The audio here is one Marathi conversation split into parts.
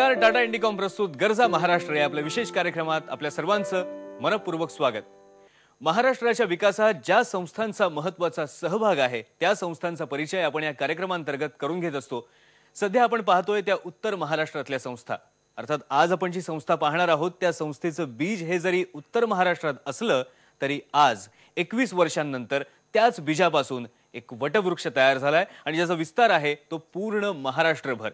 नमस्कार. टाटा इंडिकॉम प्रस्तुत गरजा महाराष्ट्र या आपल्या विशेष कार्यक्रमात आपल्या सर्वांचं मनपूर्वक स्वागत. महाराष्ट्राच्या विकासात ज्या संस्थांचा महत्त्वाचा सहभाग आहे त्या संस्थांचा परिचय आपण या कार्यक्रमांतर्गत करून घेत असतो. सध्या आपण पाहतोय त्या उत्तर महाराष्ट्रातल्या संस्था. अर्थात आज आपण जी संस्था पाहणार आहोत त्या संस्थेचं बीज हे जरी उत्तर महाराष्ट्रात असलं तरी आज 21 वर्षांनंतर त्याच बीजापासून एक वटवृक्ष तयार झालाय आणि ज्याचा विस्तार आहे तो पूर्ण महाराष्ट्रभर.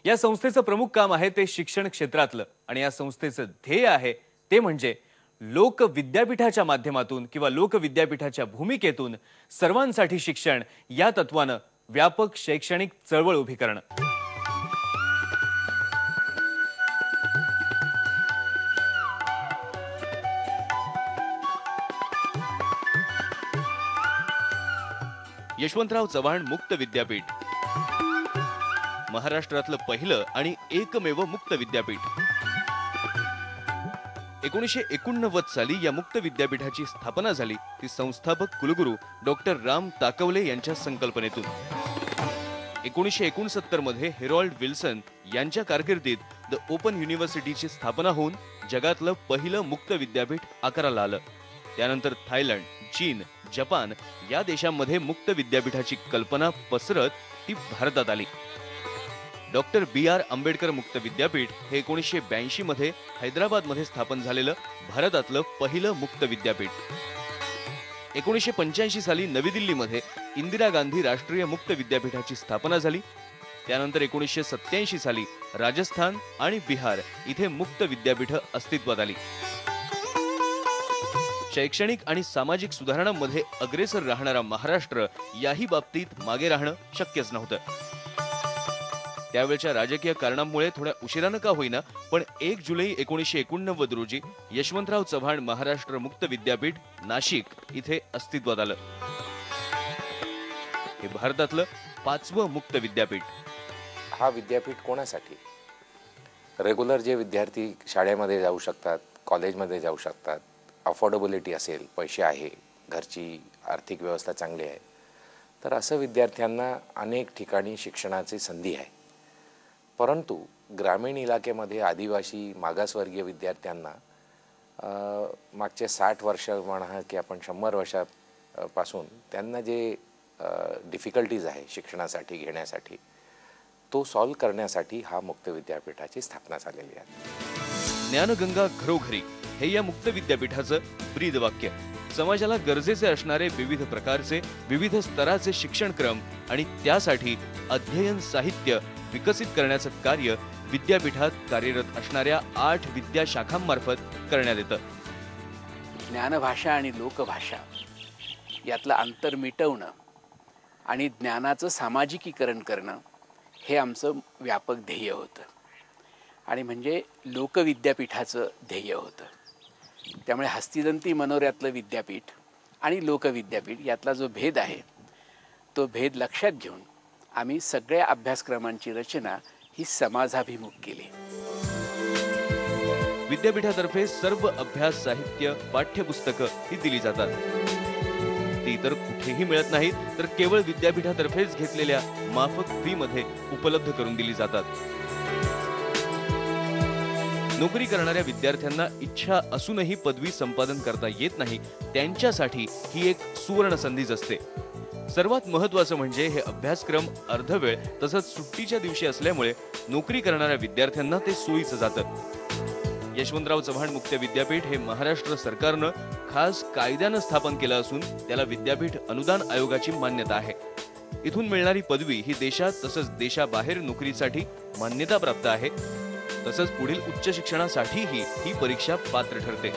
या संस्थेचं प्रमुख काम आहे ते शिक्षण क्षेत्रातलं आणि या संस्थेचं ध्येय आहे ते म्हणजे लोक विद्यापीठाच्या माध्यमातून किंवा लोक विद्यापीठाच्या भूमिकेतून सर्वांसाठी शिक्षण या तत्वानं व्यापक शैक्षणिक चळवळ उभी करणं. यशवंतराव चव्हाण मुक्त विद्यापीठ महाराष्ट्रातलं पहिलं आणि एकमेव मुक्त विद्यापीठ. 1989 साली या मुक्त विद्यापीठाची स्थापना झाली. ती संस्थापक कुलगुरू डॉक्टर राम ताकवले यांच्या संकल्पनेतून. 1969 मध्ये हेरॉल्ड विल्सन यांच्या कारकिर्दीत द ओपन युनिव्हर्सिटीची स्थापना होऊन जगातलं पहिलं मुक्त विद्यापीठ आकाराला आलं. त्यानंतर थायलंड, चीन, जपान या देशांमध्ये मुक्त विद्यापीठाची कल्पना पसरत ती भारतात आली. डॉक्टर BR आंबेडकर मुक्त विद्यापीठ हे 1982 मध्ये हैदराबाद मध्ये स्थापन झालेलं भारतातलं पहिलं मुक्त विद्यापीठ. 1985 साली नवी दिल्लीमध्ये इंदिरा गांधी राष्ट्रीय मुक्त विद्यापीठाची स्थापना झाली. त्यानंतर 1987 साली राजस्थान आणि बिहार इथे मुक्त विद्यापीठ अस्तित्वात आली. शैक्षणिक आणि सामाजिक सुधारणांमध्ये अग्रेसर राहणारा महाराष्ट्र याही बाबतीत मागे राहणं शक्यच नव्हतं. त्यावेळच्या राजकीय कारणांमुळे थोड्या उशिरानं का होईना पण 1 जुलै 1989 रोजी यशवंतराव चव्हाण महाराष्ट्र मुक्त विद्यापीठ नाशिक इथे अस्तित्वात आलं. हे भारतातलं 5वं मुक्त विद्यापीठ. हा विद्यापीठ कोणासाठी? रेग्युलर जे विद्यार्थी शाळेमध्ये जाऊ शकतात, कॉलेजमध्ये जाऊ शकतात, अफोर्डेबिलिटी असेल, पैसे आहे, घरची आर्थिक व्यवस्था चांगली आहे, तर असं विद्यार्थ्यांना अनेक ठिकाणी शिक्षणाची संधी आहे. परंतु ग्रामीण इलाक्यामध्ये आदिवासी मागासवर्गीय विद्यार्थ्यांना मागचे 60 वर्ष म्हणा की आपण 100 वर्षापासून त्यांना जे डिफिकल्टीज आहे शिक्षणासाठी घेण्यासाठी तो सॉल्व्ह करण्यासाठी हा मुक्त विद्यापीठाची स्थापना झालेली आहे. ज्ञानगंगा घरोघरी हे या मुक्त विद्यापीठाचं ब्रीद वाक्य. समाजाला गरजेचे असणारे विविध प्रकारचे विविध स्तराचे शिक्षणक्रम आणि त्यासाठी अध्ययन साहित्य विकसित करण्याचं कार्य विद्यापीठात कार्यरत असणाऱ्या 8 विद्याशाखांमार्फत करण्यात येतं. ज्ञानभाषा आणि लोकभाषा यातलं अंतर मिटवणं आणि ज्ञानाचं सामाजिकीकरण करणं हे आमचं व्यापक ध्येय होतं आणि म्हणजे लोकविद्यापीठाचं ध्येय होतं. त्यामुळे हस्तिदंती मनोऱ्यातलं विद्यापीठ आणि लोकविद्यापीठ यातला जो भेद आहे तो भेद लक्षात घेऊन आम्ही सगळ्या अभ्यासक्रमांची रचना ही समाजाभिमुख केली. विद्यापीठातर्फे सर्व अभ्यास साहित्य पाठ्यपुस्तकं ही दिली जातात. ती इतर कुठेही मिळत नाहीत तर केवळ विद्यापीठातर्फेच घेतलेल्या माफक फी मध्ये उपलब्ध करून दिली जातात. नोकरी करणाऱ्या विद्यार्थ्यांना इच्छा असूनही पदवी संपादन करता येत नाही त्यांच्यासाठी ही एक सुवर्ण संधीच असते. सर्वात महत्त्वाचं म्हणजे हे अभ्यासक्रम अर्धवेळ तसंच सुट्टीच्या दिवशी असल्यामुळे नोकरी करणाऱ्या विद्यार्थ्यांना ते सोयीचं जातं. यशवंतराव चव्हाण मुक्त विद्यापीठ हे महाराष्ट्र सरकारनं खास कायद्यानं स्थापन केलं असून त्याला विद्यापीठ अनुदान आयोगाची मान्यता आहे. इथून मिळणारी पदवी ही देशात तसंच देशाबाहेर नोकरीसाठी मान्यता प्राप्त आहे. तसंच पुढील उच्च शिक्षणासाठीही ही परीक्षा पात्र ठरते.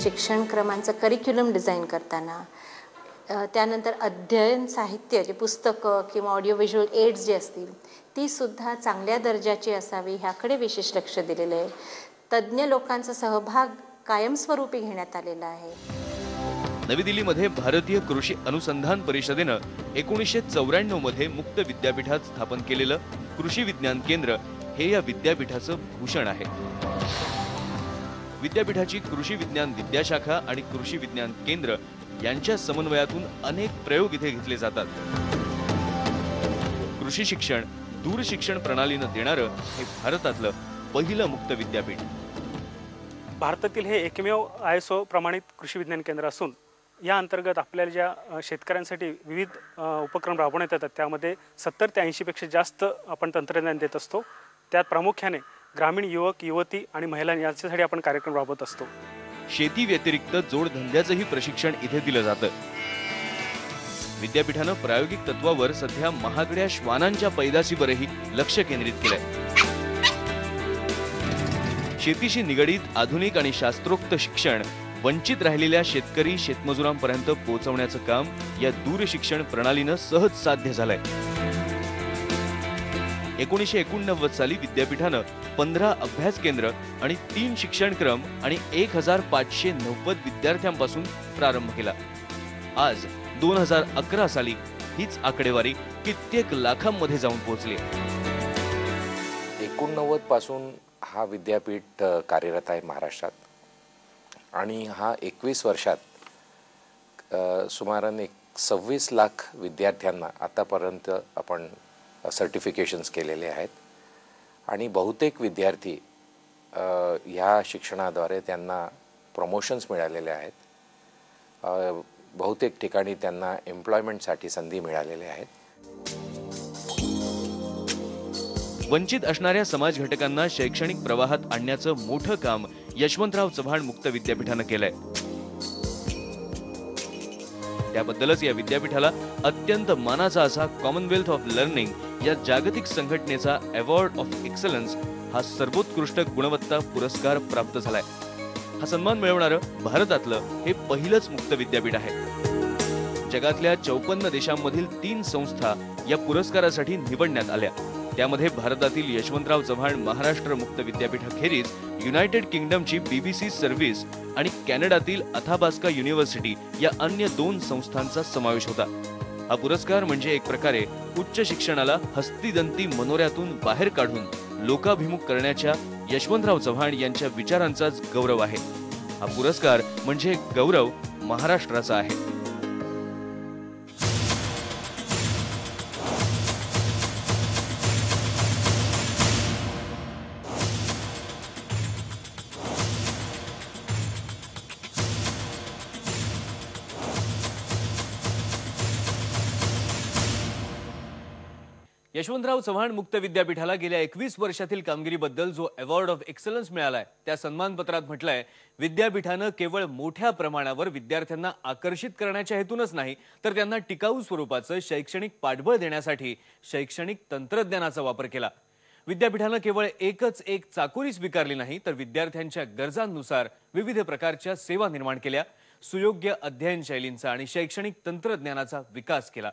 शिक्षण क्रमांचं करिक्युलम डिझाईन करताना त्यानंतर अध्ययन साहित्य जे पुस्तकं किंवा ऑडिओ व्हिज्युअल एड्स जे असतील ती सुद्धा चांगल्या दर्जाची असावी ह्याकडे विशेष लक्ष दिलेलं आहे. तज्ज्ञ लोकांचा सहभाग कायमस्वरूपी घेण्यात आलेला आहे. नवी दिल्लीमध्ये भारतीय कृषी अनुसंधान परिषदेनं 1994 मध्ये मुक्त विद्यापीठात स्थापन केलेलं कृषी विज्ञान केंद्र हे या विद्यापीठाचं भूषण आहे. विद्यापीठाची कृषी विज्ञान विद्याशाखा आणि कृषी विज्ञान केंद्र यांच्या समन्वयातून अनेक प्रयोग इथे घेतले जातात. कृषी शिक्षण, दूरशिक्षण प्रणालीनं देणारं हे भारतातलं पहिलं मुक्त विद्यापीठ. भारतातील हे एकमेव ISO प्रमाणित कृषी विज्ञान केंद्र असून या अंतर्गत आपल्याला ज्या शेतकऱ्यांसाठी विविध उपक्रम राबवण्यात येतात त्यामध्ये 70 ते 80 पेक्षा जास्त आपण तंत्रज्ञान देत असतो. त्यात प्रामुख्याने ग्रामीण युवक युवती आणि महिला यांच्यासाठी आपण कार्यक्रम राबवत असतो. शेती व्यतिरिक्त जोडधंद्याचंही प्रशिक्षण इथे दिलं जातं. विद्यापीठानं प्रायोगिक तत्वावर सध्या महागड्या श्वानांच्या पैदाशीवरही लक्ष केंद्रित केलंय. शेतीशी निगडीत आधुनिक आणि शास्त्रोक्त शिक्षण वंचित राहिलेल्या शेतकरी शेतमजुरांपर्यंत पोहोचवण्याचं काम या दूरशिक्षण प्रणालीनं सहज साध्य झालंय. 1989 साली विद्यापीठानं 15 अभ्यास केंद्र आणि 3 शिक्षणक्रम आणि 1590 विद्यार्थ्यांपासून प्रारंभ केला. आज 2011 साली हीच आकडेवारी कित्येक लाखांमध्ये जाऊन पोहोचली. 89 पासून हा विद्यापीठ कार्यरत आहे महाराष्ट्रात आणि हा 21 वर्षात सुमाराने 26 लाख विद्यार्थ्यांना आतापर्यंत आपण सर्टिफिकेशन्स केलेले आहेत आणि बहुतेक विद्यार्थी ह्या शिक्षणाद्वारे त्यांना प्रमोशन्स मिळालेले आहेत. बहुतेक ठिकाणी त्यांना एम्प्लॉयमेंटसाठी संधी मिळालेल्या आहेत. वंचित असणाऱ्या समाज घटकांना शैक्षणिक प्रवाहात आणण्याचं मोठं काम यशवंतराव चव्हाण मुक्त विद्यापीठानं केलंय. त्याबद्दलच या विद्यापीठाला अत्यंत मानाचा असा कॉमनवेल्थ ऑफ लर्निंग या जागतिक संघटनेचा अवॉर्ड ऑफ एक्सलन्स हा सर्वोत्कृष्ट गुणवत्ता पुरस्कार प्राप्त झालाय. हा सन्मान मिळवणारं भारतातलं हे पहिलंच मुक्त विद्यापीठ आहे. जगातल्या 54 देशांमधील 3 संस्था या पुरस्कारासाठी निवडण्यात आल्या. त्यामध्ये भारतातील यशवंतराव चव्हाण महाराष्ट्र मुक्त विद्यापीठाखेरीज युनायटेड किंगडमची BBC सर्व्हिस आणि कॅनडातील अथाबास्का युनिव्हर्सिटी या अन्य 2 संस्थांचा समावेश होता. हा पुरस्कार म्हणजे एक प्रकारे उच्च शिक्षणाला हस्तिदंती मनोऱ्यातून बाहेर काढून लोकाभिमुख करण्याच्या यशवंतराव चव्हाण यांच्या विचारांचाच गौरव आहे. हा पुरस्कार म्हणजे गौरव महाराष्ट्राचा आहे. यशवंतराव चव्हाण मुक्त विद्यापीठाला गेल्या 21 वर्षातील कामगिरीबद्दल जो अवॉर्ड ऑफ एक्सलन्स मिळालाय त्या सन्मानपत्रात म्हटलंय, विद्यापीठानं केवळ मोठ्या प्रमाणावर विद्यार्थ्यांना आकर्षित करण्याच्या हेतूनच नाही तर त्यांना टिकाऊ स्वरूपाचं शैक्षणिक पाठबळ देण्यासाठी शैक्षणिक तंत्रज्ञानाचा वापर केला. विद्यापीठानं केवळ एकच एक चाकोरी स्वीकारली नाही तर विद्यार्थ्यांच्या गरजांनुसार विविध प्रकारच्या सेवा निर्माण केल्या. सुयोग्य अध्ययन शैलींचा आणि शैक्षणिक तंत्रज्ञानाचा विकास केला.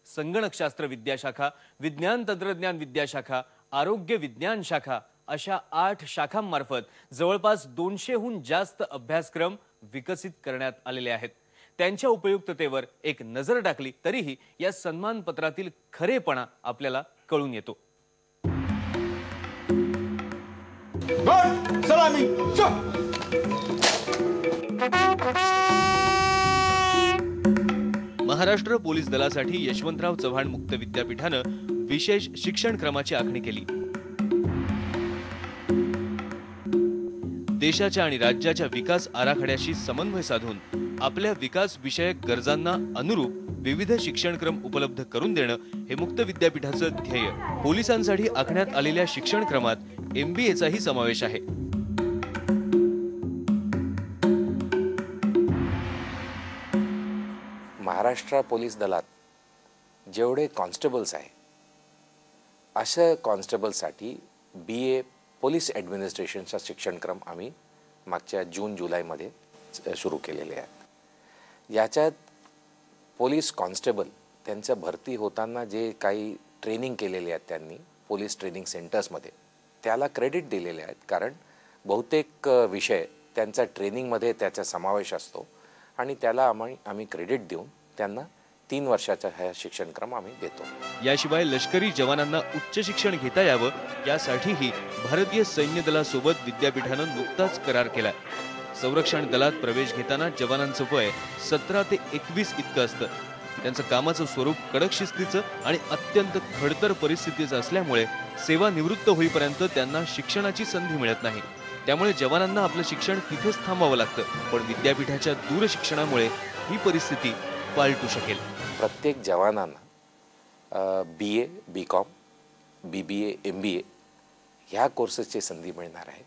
संगणकशास्त्र विद्याशाखा, विज्ञान तंत्रज्ञान विद्याशाखा, आरोग्य विज्ञान शाखा अशा 8 शाखांमार्फत जवळपास 200हून जास्त अभ्यासक्रम विकसित करण्यात आलेले आहेत. त्यांच्या उपयुक्ततेवर एक नजर टाकली तरीही या सन्मानपत्रातील खरेपणा आपल्याला कळून येतो. महाराष्ट्र पोलीस दलासाठी यशवंतराव चव्हाण मुक्त विद्यापीठानं विशेष शिक्षण क्रमाची आखणी केली. देशाच्या आणि राज्याच्या विकास आराखड्याशी समन्वय साधून आपल्या विकास विषयक गरजांना अनुरूप विविध शिक्षणक्रम उपलब्ध करून देणं हे मुक्त विद्यापीठाचं ध्येय. पोलिसांसाठी आखण्यात आलेल्या शिक्षणक्रमात MBAचाही समावेश आहे. महाराष्ट्र पोलीस दलात जेवढे कॉन्स्टेबल्स आहे अशा कॉन्स्टेबलसाठी BA पोलीस ॲडमिनिस्ट्रेशनचा शिक्षणक्रम आम्ही मागच्या जून-जुलैमध्ये सुरू केलेले आहेत. याच्यात पोलीस कॉन्स्टेबल त्यांच्या भरती होताना जे काही ट्रेनिंग केलेले आहेत त्यांनी पोलीस ट्रेनिंग सेंटर्समध्ये त्याला क्रेडिट दिलेले आहेत. कारण बहुतेक विषय त्यांच्या ट्रेनिंगमध्ये त्याचा समावेश असतो आणि त्याला आम्ही क्रेडिट देऊन त्यांना 3 वर्षाचा हा शिक्षणक्रम आम्ही देतो. याशिवाय लष्करी जवानांना उच्च शिक्षण घेता यावं यासाठीही भारतीय सैन्य दलासोबत विद्यापीठानं नुकताच करार केलाय. संरक्षण दलात प्रवेश घेताना जवानांचं वय 17 ते 21 इतकं असतं. त्यांचं कामाचं स्वरूप कडक शिस्तीचं आणि अत्यंत खडतर परिस्थितीचं असल्यामुळे सेवानिवृत्त होईपर्यंत त्यांना शिक्षणाची संधी मिळत नाही. त्यामुळे जवानांना आपलं शिक्षण तिथेच थांबावं लागतं. पण विद्यापीठाच्या दूरशिक्षणामुळे ही परिस्थिती पालटू शकेल. प्रत्येक जवानांना BA, BCom, BBA, MBA ह्या कोर्सेसची संधी मिळणार आहे.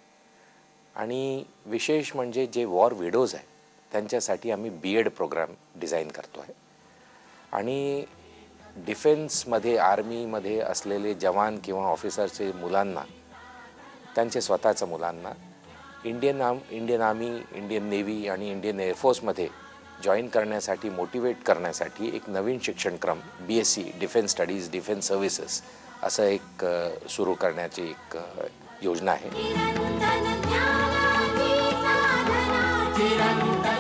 आणि विशेष म्हणजे जे वॉर विडोज आहे त्यांच्यासाठी आम्ही BEd प्रोग्राम डिझाईन करतो आहे. आणि डिफेन्समध्ये आर्मीमध्ये असलेले जवान किंवा ऑफिसरचे मुलांना, त्यांचे स्वतःच्या मुलांना इंडियन आर्मी, इंडियन नेव्ही आणि इंडियन एअरफोर्समध्ये जॉईन करण्यासाठी, मोटिवेट करण्यासाठी एक नवीन शिक्षणक्रम BSc defence studies, defence services असं एक सुरू करण्याची एक योजना आहे.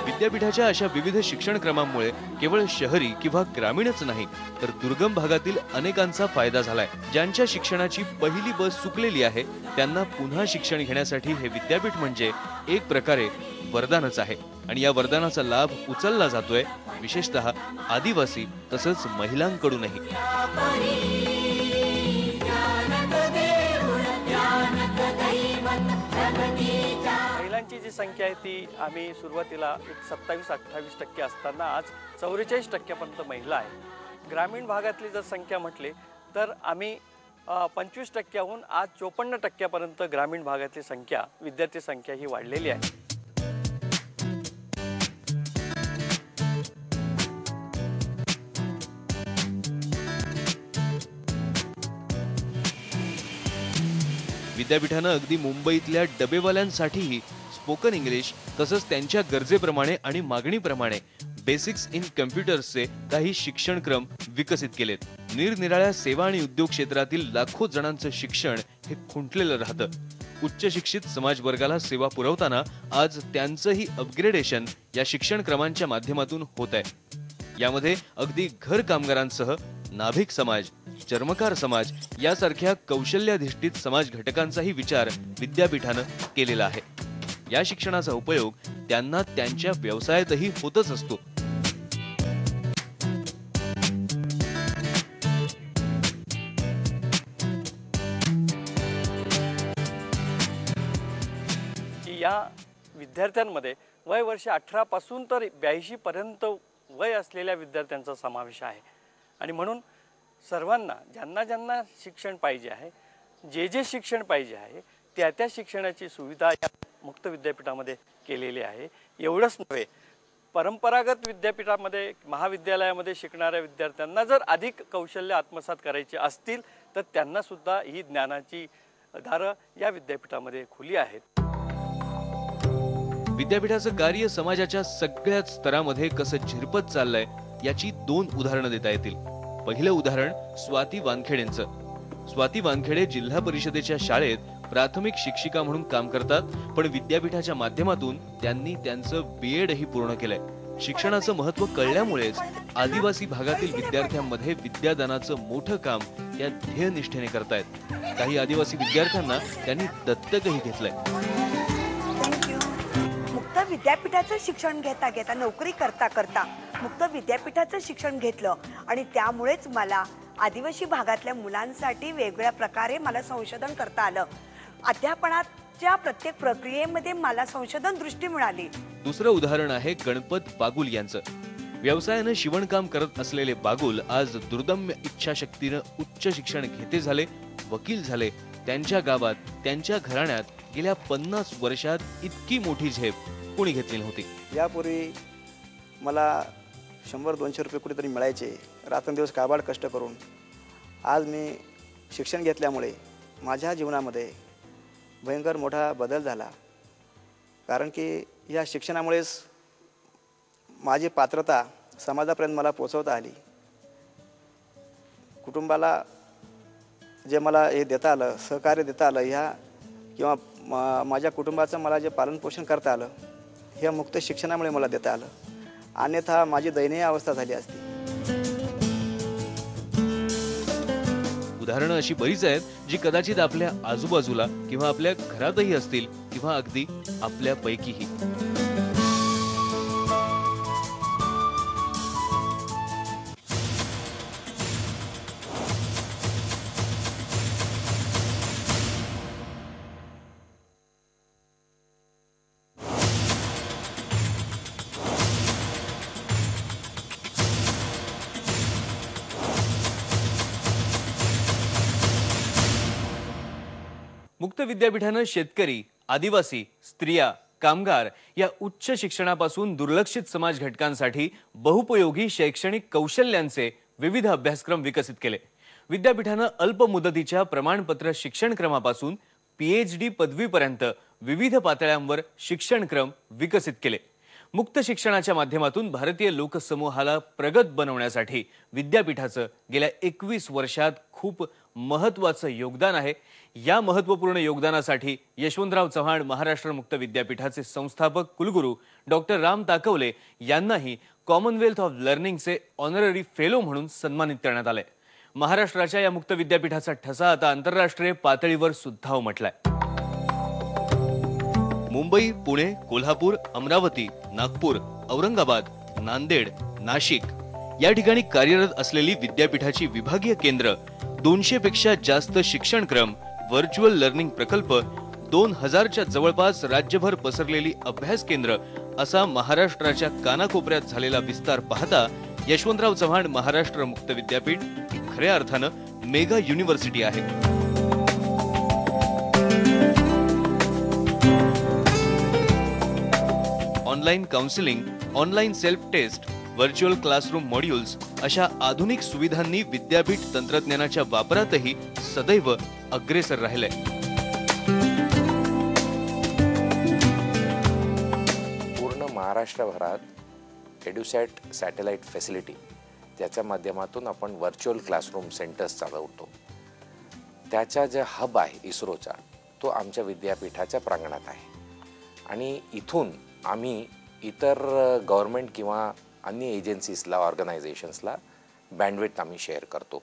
विद्यापीठाच्या अशा विविध शिक्षणक्रमांमुळे केवळ शहरी किंवा ग्रामीणच नाही तर दुर्गम भागातील अनेकांचा फायदा झालाय. ज्यांच्या शिक्षणाची पहिली बस चुकलेली आहे त्यांना पुन्हा शिक्षण घेण्यासाठी हे विद्यापीठ म्हणजे एक प्रकारे वरदानच आहे. आणि या वरदानाचा लाभ उचलला जातोय विशेषतः आदिवासी तसंच महिलांकडूनही. महिलांची जी संख्या आहे ती आम्ही सुरुवातीला 27-28% असताना आज 44% महिला आहे. ग्रामीण भागातली जर संख्या म्हटली तर आम्ही 25%हून आज 54% ग्रामीण भागातली संख्या, विद्यार्थी संख्या ही वाढलेली आहे. विद्यापीठानं अगदी मुंबईतल्या डबेवाल्यांसाठीही स्पोकन इंग्लिश तसंच त्यांच्या गरजेप्रमाणे आणि मागणीप्रमाणे बेसिक्स इन कम्प्युटर्सचे काही शिक्षणक्रम विकसित केलेत. निरनिराळ्या सेवा आणि उद्योग क्षेत्रातील लाखो जणांचं शिक्षण हे खुंटलेलं राहतं. उच्च शिक्षित समाज वर्गाला सेवा पुरवताना आज त्यांचंही अपग्रेडेशन या शिक्षणक्रमांच्या माध्यमातून होत आहे. यामध्ये अगदी घर कामगारांसह नाभिक समाज, चर्मकार समाज यासारख्या कौशल्याधिष्ठित समाज घटकांचाही विचार विद्यापीठानं केलेला आहे. या शिक्षणाचा उपयोग त्यांना त्यांच्या व्यवसायातही होतच असतो. या विद्यार्थ्यांमध्ये वय वर्ष 18 पासून तर 82 पर्यंत वय असलेल्या विद्यार्थ्यांचा समावेश आहे. आणि म्हणून सर्वांना, ज्यांना ज्यांना शिक्षण पाहिजे आहे, जे शिक्षण पाहिजे आहे त्या शिक्षणाची सुविधा या मुक्त विद्यापीठामध्ये केलेली आहे. एवढंच नव्हे, परंपरागत विद्यापीठामध्ये, महाविद्यालयामध्ये शिकणाऱ्या विद्यार्थ्यांना जर अधिक कौशल्य आत्मसात करायचे असतील तर त्यांना सुद्धा ही ज्ञानाची दारं या विद्यापीठामध्ये खुली आहेत. विद्यापीठाचं कार्य समाजाच्या सगळ्याच स्तरामध्ये कसं झिरपत चाललंय याची 2 उदाहरणं देता येतील. पहिलं उदाहरण स्वाती वानखेडे यांचं. स्वाती वानखेडे जिल्हा परिषदेच्या शाळेत प्राथमिक शिक्षिका म्हणून काम करतात. पण विद्यापीठाच्या माध्यमातून त्यांनी त्यांचं BEdही पूर्ण केलंय. शिक्षणाचं महत्त्व कळल्यामुळेच आदिवासी भागातील विद्यार्थ्यांमध्ये विद्यादानाचं मोठं काम त्या ध्येयनिष्ठेने करतायत. काही आदिवासी विद्यार्थ्यांना त्यांनी दत्तकही घेतलंय. मुक्त विद्यापीठाचं शिक्षण घेता घेता, नोकरी करता करता मुक्त विद्यापीठाचं शिक्षण घेतलं आणि त्यामुळेच मला आदिवासी भागातल्या मुलांसाठी वेगवेगळ्या प्रकारे मला संशोधन करता आलं. अध्यापनाच्या प्रत्येक प्रक्रियेमध्ये मला संशोधन दृष्टी मिळाली. दुसरं उदाहरण आहे गणपत बागुल यांचं. व्यवसायानं शिवणकाम करत असलेले बागुल आज दुर्दम्य इच्छाशक्तीनं उच्च शिक्षण घेते झाले, वकील झाले. त्यांच्या गावात, त्यांच्या घराण्यात गेल्या 50 वर्षात इतकी मोठी झेप कोणी घेतली नव्हती. यापूर्वी मला 100-200 रुपये कुठेतरी मिळायचे, रात्रंदिवस काबाड कष्ट करून. आज मी शिक्षण घेतल्यामुळे माझ्या जीवनामध्ये भयंकर मोठा बदल झाला. कारण की या शिक्षणामुळेच माझी पात्रता समाजापर्यंत मला पोचवता आली. कुटुंबाला जे मला हे देता आलं, सहकार्य देता आलं, ह्या किंवा माझ्या कुटुंबाचं मला जे पालनपोषण करता आलं, हे मुक्त शिक्षणामुळे मला देता आलं. अन्यथा माझी दयनीय अवस्था झाली असती. उदाहरणं अशी बरीच आहेत जी कदाचित आपल्या आजूबाजूला किंवा आपल्या घरातही असतील किंवा अगदी आपल्यापैकीही. मुक्त विद्यापीठानं शेतकरी, आदिवासी, स्त्रिया, कामगार या उच्च शिक्षणापासून दुर्लक्षित समाज घटकांसाठी बहुपयोगी शैक्षणिक कौशल्यांचे विविध अभ्यासक्रम विकसित केले. विद्यापीठानं अल्प मुदतीच्या प्रमाणपत्र शिक्षणक्रमापासून PhD पदवीपर्यंत विविध पातळ्यांवर शिक्षणक्रम विकसित केले. मुक्त शिक्षणाच्या माध्यमातून भारतीय लोकसमूहाला प्रगत बनवण्यासाठी विद्यापीठाचं गेल्या 21 वर्षात खूप महत्त्वाचं योगदान आहे. या महत्त्वपूर्ण योगदानासाठी यशवंतराव चव्हाण महाराष्ट्र मुक्त विद्यापीठाचे संस्थापक कुलगुरू डॉक्टर राम ताकवले यांनाही कॉमनवेल्थ ऑफ लर्निंगचे ऑनररी फेलो म्हणून सन्मानित करण्यात आले. महाराष्ट्राच्या या मुक्त विद्यापीठाचा ठसा आता आंतरराष्ट्रीय पातळीवर सुद्धा उमटलाय. मुंबई, पुणे, कोल्हापूर, अमरावती, नागपूर, औरंगाबाद, नांदेड, नाशिक या ठिकाणी कार्यरत असलेली विद्यापीठाची विभागीय केंद्र, 200 पेक्षा जास्त शिक्षणक्रम, व्हर्च्युअल लर्निंग प्रकल्प, 2000च्या जवळपास राज्यभर पसरलेली अभ्यास केंद्र असा महाराष्ट्राच्या कानाकोपऱ्यात झालेला विस्तार पाहता यशवंतराव चव्हाण महाराष्ट्र मुक्त विद्यापीठ खऱ्या अर्थानं मेगा युनिव्हर्सिटी आहे. Online counselling, online self test, virtual classroom modules अशा आधुनिक सुविधांनी विद्यापीठ तंत्रज्ञानाच्या वापरातही सदैव अग्रेसर राहिलंय. पूर्ण महाराष्ट्रभरात एड्युसॅट सॅटेलाइट फॅसिलिटी त्याच्या माध्यमातून आपण व्हर्च्युअल क्लासरूम सेंटर्स चालवतो. त्याचा जे हब आहे इस्रोचा तो आमच्या विद्यापीठाच्या प्रांगणात आहे आणि इथून आम्ही इतर गव्हर्नमेंट किंवा अन्य एजन्सीजला, ऑर्गनायझेशन्सला बँडविड्थ आम्ही शेअर करतो.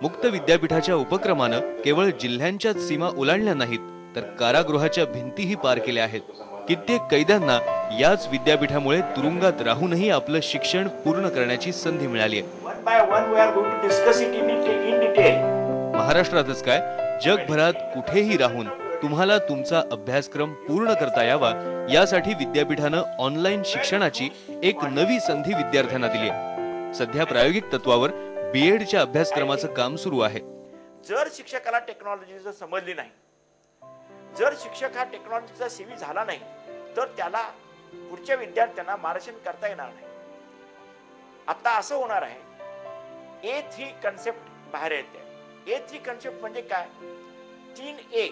मुक्त विद्यापीठाच्या उपक्रमानं केवळ जिल्ह्यांच्याच सीमा ओलांडल्या नाहीत तर कारागृहाच्या भिंतीही पार केल्या आहेत. कित्येक कैद्यांना याच विद्यापीठामुळे तुरुंगात राहूनही आपलं शिक्षण पूर्ण करण्याची संधी मिळाली आहे. महाराष्ट्रातच काय, जगभरात कुठेही राहून तुम्हाला तुमचा अभ्यासक्रम पूर्ण करता यावा यासाठी विद्यापीठानं ऑनलाईन शिक्षणाची एक नवी संधी विद्यार्थ्यांना दिली आहे. सध्या प्रायोगिक तत्वावर BEdच्या अभ्यासक्रमाचं काम सुरू आहे. जर शिक्षकाला टेक्नॉलॉजी जर समजली नाही, जर शिक्षक हा टेक्नॉलॉजीचा सेवी झाला नाही तर त्याला पुढच्या विद्यार्थ्यांना मार्गदर्शन करता येणार नाही. आता असं होणार आहे, A3 कन्सेप्ट बाहेर येते. A3 कन्सेप्ट म्हणजे काय? 3A.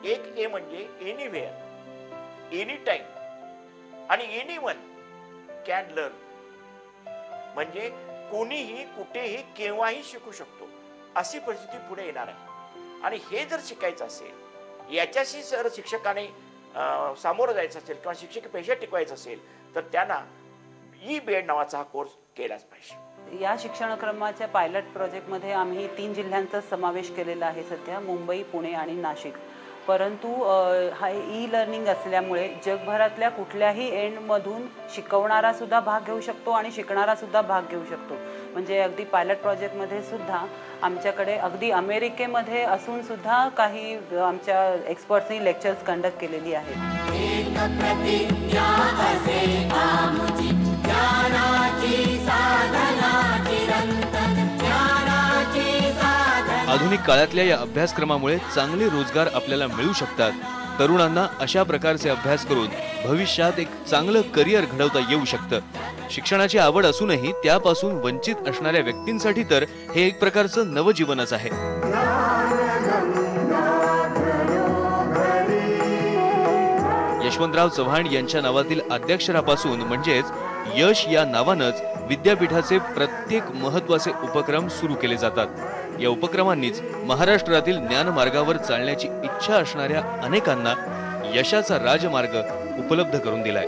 एक A म्हणजे एनीवेअर, एनी टाइम आणि एनीवन कॅन लर्न. म्हणजे कोणीही कुठेही केव्हाही शिकू शकतो अशी परिस्थिती पुढे येणार आहे. आणि हे जर शिकायचं असेल, याच्याशी जर शिक्षकाने सामोरं जायचं असेल किंवा शिक्षक पैसे टिकवायचं असेल तर त्यांना BEd नावाचा हा कोर्स केलाच पाहिजे. या शिक्षणक्रमाच्या पायलट प्रोजेक्टमध्ये आम्ही 3 जिल्ह्यांचा समावेश केलेला आहे सध्या, मुंबई, पुणे आणि नाशिक. परंतु हा ई-लर्निंग असल्यामुळे जगभरातल्या कुठल्याही एंडमधून शिकवणारा सुद्धा भाग घेऊ शकतो आणि शिकणारा सुद्धा भाग घेऊ शकतो. म्हणजे अगदी पायलट प्रोजेक्टमध्ये सुद्धा आमच्याकडे अगदी अमेरिकेमध्ये असून सुद्धा काही आमच्या एक्सपर्ट्सनी लेक्चर्स कंडक्ट केलेली आहेत. आधुनिक काळातल्या या अभ्यासक्रमामुळे चांगले रोजगार आपल्याला मिळू शकतात. तरुणांना अशा प्रकारचे अभ्यास करून भविष्यात एक चांगलं करिअर घडवता येऊ शकतं. शिक्षणाची आवड असूनही त्यापासून वंचित असणाऱ्या व्यक्तींसाठी तर हे एक प्रकारचं नवजीवनच आहे. यशवंतराव चव्हाण यांच्या नावातील आद्याक्षरापासून म्हणजेच यश या नावानंच विद्यापीठाचे प्रत्येक महत्त्वाचे उपक्रम सुरू केले जातात. या उपक्रमांनीच महाराष्ट्रातील ज्ञानमार्गावर चालण्याची इच्छा असणाऱ्या अनेकांना यशाचा राजमार्ग उपलब्ध करून दिलाय.